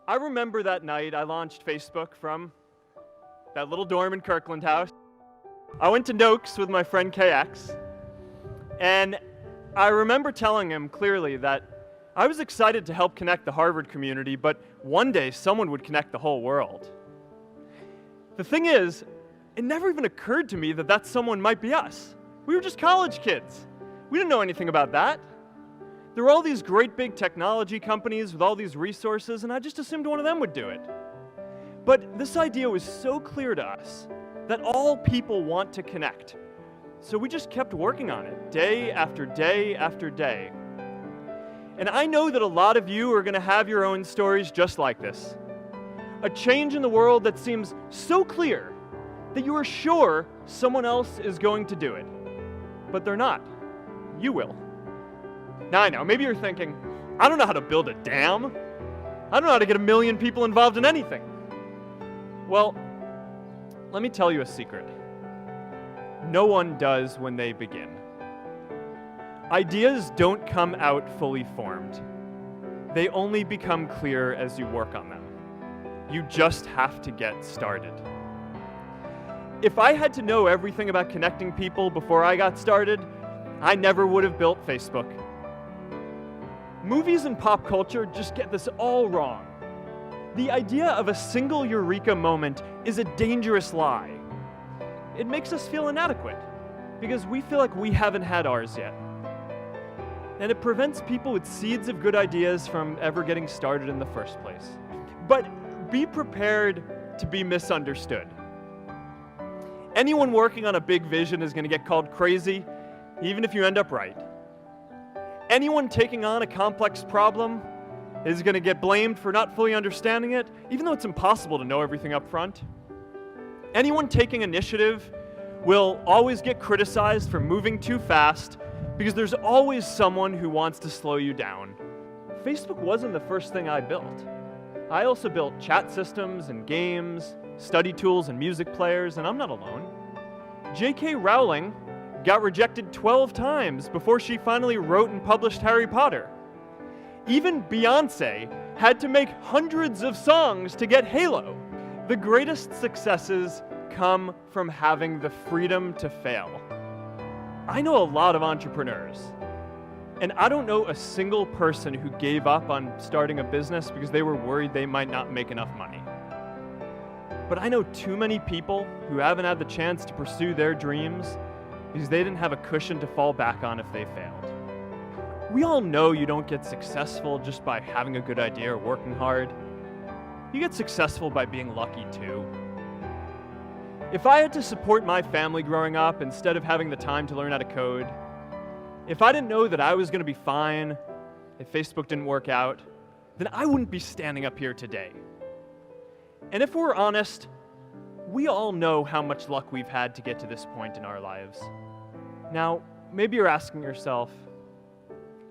I remember that night I launched Facebook from that little dorm in Kirkland House. I went to Noakes with my friend KX, and I remember telling him clearly that I was excited to help connect the Harvard community, but one day someone would connect the whole world. The thing is, it never even occurred to me that that someone might be us. We were just college kids. We didn't know anything about that. There were all these great big technology companies with all these resources, and I just assumed one of them would do it. But this idea was so clear to us that all people want to connect. So we just kept working on it, day after day after day. And I know that a lot of you are going to have your own stories just like this. A change in the world that seems so clear that you are sure someone else is going to do it. But they're not. You will. Now I know, maybe you're thinking, I don't know how to build a dam. I don't know how to get 1 million people involved in anything. Well, let me tell you a secret. No one does when they begin. Ideas don't come out fully formed. They only become clear as you work on them. You just have to get started. If I had to know everything about connecting people before I got started, I never would have built Facebook. Movies and pop culture just get this all wrong. The idea of a single eureka moment is a dangerous lie. It makes us feel inadequate because we feel like we haven't had ours yet. And it prevents people with seeds of good ideas from ever getting started in the first place. But be prepared to be misunderstood. Anyone working on a big vision is going to get called crazy, even if you end up right. Anyone taking on a complex problem is going to get blamed for not fully understanding it, even though it's impossible to know everything up front. Anyone taking initiative will always get criticized for moving too fast because there's always someone who wants to slow you down. Facebook wasn't the first thing I built. I also built chat systems and games, study tools and music players, and I'm not alone. J.K. Rowling got rejected 12 times before she finally wrote and published Harry Potter. Even Beyoncé had to make hundreds of songs to get Halo. The greatest successes come from having the freedom to fail. I know a lot of entrepreneurs, and I don't know a single person who gave up on starting a business because they were worried they might not make enough money. But I know too many people who haven't had the chance to pursue their dreams because they didn't have a cushion to fall back on if they failed. We all know you don't get successful just by having a good idea or working hard. You get successful by being lucky too. If I had to support my family growing up instead of having the time to learn how to code, if I didn't know that I was going to be fine if Facebook didn't work out, then I wouldn't be standing up here today. And if we're honest, we all know how much luck we've had to get to this point in our lives. Now, maybe you're asking yourself,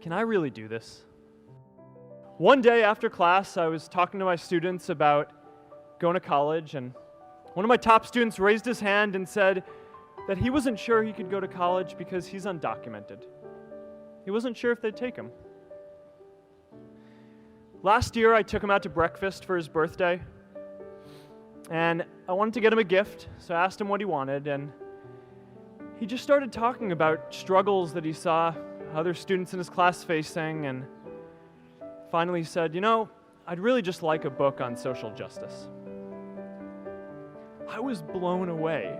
can I really do this? One day after class, I was talking to my students about going to college, and one of my top students raised his hand and said that he wasn't sure he could go to college because he's undocumented. He wasn't sure if they'd take him. Last year, I took him out to breakfast for his birthday, and I wanted to get him a gift, so I asked him what he wanted, and he just started talking about struggles that he saw other students in his class facing, and finally said, you know, I'd really just like a book on social justice. I was blown away.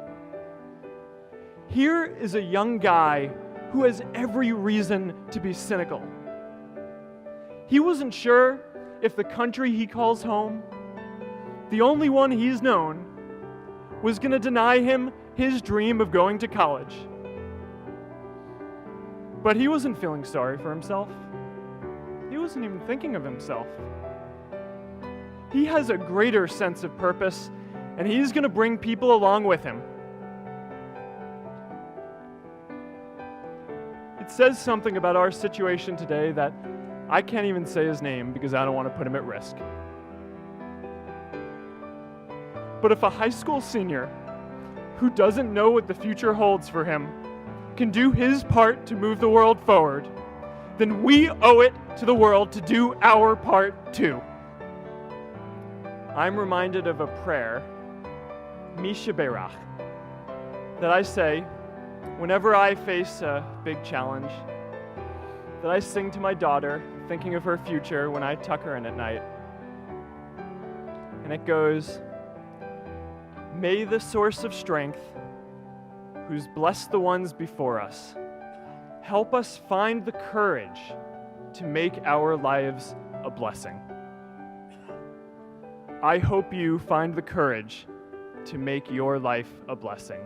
Here is a young guy who has every reason to be cynical. He wasn't sure if the country he calls home, the only one he's known, was going to deny him his dream of going to college. But he wasn't feeling sorry for himself. He wasn't even thinking of himself. He has a greater sense of purpose, and he's going to bring people along with him. It says something about our situation today that I can't even say his name because I don't want to put him at risk. But if a high school senior who doesn't know what the future holds for him can do his part to move the world forward, then we owe it to the world to do our part too. I'm reminded of a prayer, Misha Berach, that I say whenever I face a big challenge, that I sing to my daughter, thinking of her future when I tuck her in at night. And it goes, "May the source of strength, who's blessed the ones before us, help us find the courage to make our lives a blessing." I hope you find the courage to make your life a blessing.